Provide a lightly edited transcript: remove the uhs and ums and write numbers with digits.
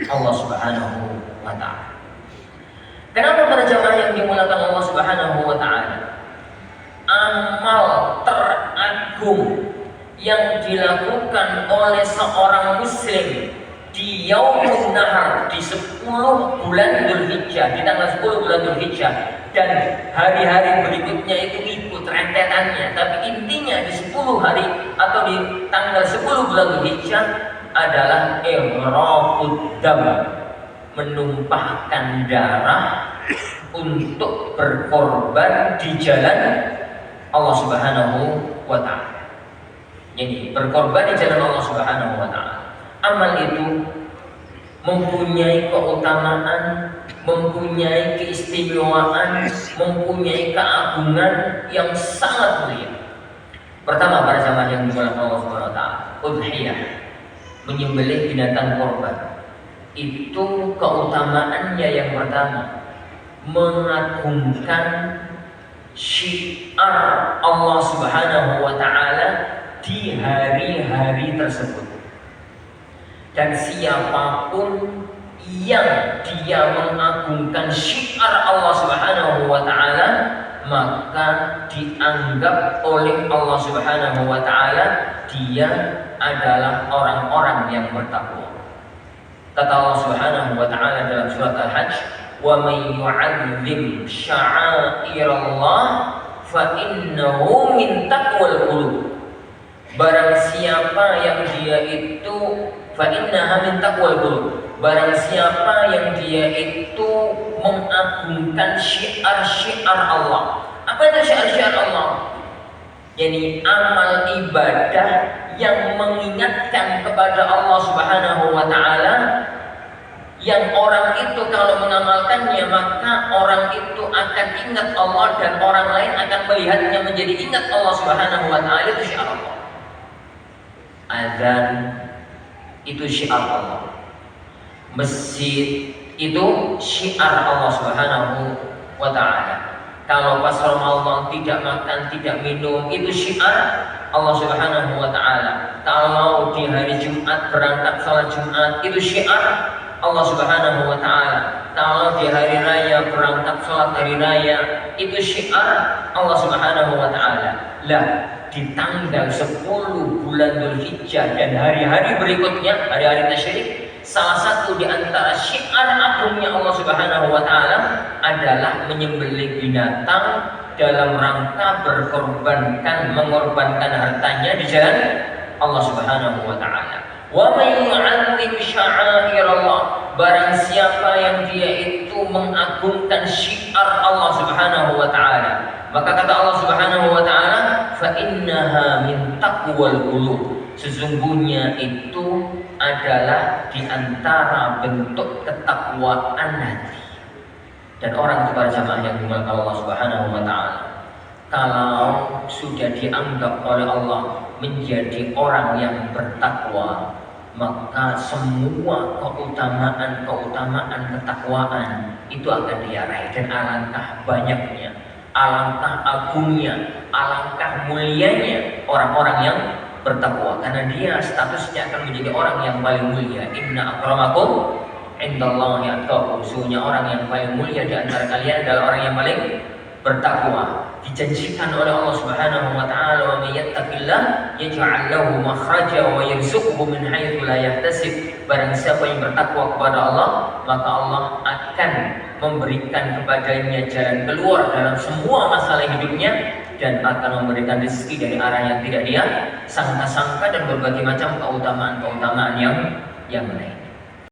Allah Subhanahu wa Ta'ala. Kenapa para jamaah yang dimuliakan Allah Subhanahu wa Ta'ala? Amal teragung yang dilakukan oleh seorang muslim di Yaumun Nahar, di 10 bulan Dzulhijjah, di tanggal 10 bulan Dzulhijjah, dan hari-hari berikutnya itu ikut rentetannya, tapi intinya di 10 hari atau di tanggal 10 bulan Dzulhijjah adalah ihraqud dam, menumpahkan darah untuk berkorban di jalan Allah Subhanahu wa Ta'ala. Jadi berkorban di jalan Allah Subhanahu wa Ta'ala. Amal itu mempunyai keutamaan, mempunyai keistimewaan, mempunyai keagungan yang sangat mulia. Pertama, para jamaah yang dimuliakan Allah Subhanahu wa Ta'ala, udhiyah, menyembelih binatang korban. Itu keutamaannya yang pertama, mengagungkan syiar Allah Subhanahu wa Ta'ala di hari-hari tersebut. Dan siapapun yang dia mengagungkan syiar Allah Subhanahu wa Ta'ala, maka dianggap oleh Allah Subhanahu wa Ta'ala dia adalah orang-orang yang bertakwa. Kata Allah Subhanahu wa Ta'ala dalam surat Al-Hajj, "Wa may yu'azzim sya'airallah fa innahu min taqwal qulub." Barang siapa yang dia itu fa innaha min taqwal qulub. Barang siapa yang dia itu mengagungkan syiar-syiar Allah. Apa itu syiar-syiar Allah? Jadi amal ibadah yang mengingatkan kepada Allah Subhanahu wa Ta'ala, yang orang itu kalau mengamalkannya maka orang itu akan ingat Allah dan orang lain akan melihatnya menjadi ingat Allah Subhanahu wa Ta'ala. Itu syiar Allah. Azan itu syiar Allah. Masjid itu syiar Allah Subhanahu wa Ta'ala. Kalau pas Ramadan tidak makan, tidak minum, itu syiar Allah Subhanahu wa Ta'ala. Kalau di hari Jumat berangkat salat Jumat, itu syiar Allah Subhanahu wa Ta'ala. Kalau di hari raya berangkat salat hari raya, itu syiar Allah Subhanahu wa Ta'ala. Lah, di tanggal 10 bulan Dzulhijjah dan hari-hari berikutnya, hari-hari tasyrik, salah satu di antara syiar agungnya Allah Subhanahu wa Ta'ala adalah menyembelih binatang dalam rangka mengorbankan hartanya di jalan Allah Subhanahu wa Ta'ala. Wa may yu'azzim sya'airallah, barang siapa yang dia itu mengagungkan syiar Allah Subhanahu wa Ta'ala, maka kata Allah Subhanahu wa Ta'ala, fa innaha min taqwal qulub, sesungguhnya itu adalah di antara bentuk ketakwaan hati. Dan orang kepada jamaah yang dimuliakan Allah Subhanahu wa Ta'ala, kalau sudah dianggap oleh Allah menjadi orang yang bertakwa, maka semua keutamaan ketakwaan itu akan dia raih. Dan alangkah banyaknya, alangkah agungnya, alangkah mulianya orang-orang yang bertakwa, karena dia statusnya akan menjadi orang yang paling mulia. Inna akramakum indallahi atqakum, sesungguhnya orang yang paling mulia di antara kalian adalah orang yang paling bertakwa. Dijanjikan oleh Allah Subhanahu wa Ta'ala, wa may yattaqillah yaj'al lahu makhraja wa yarzuqhu min haitsu la yahtasib. Barang siapa yang bertakwa kepada Allah, maka Allah akan memberikan kepadanya jalan keluar dalam semua masalah hidupnya, dan akan memberikan rezeki dari arah yang tidak dia sangka-sangka, dan berbagai macam keutamaan-keutamaan yang lain.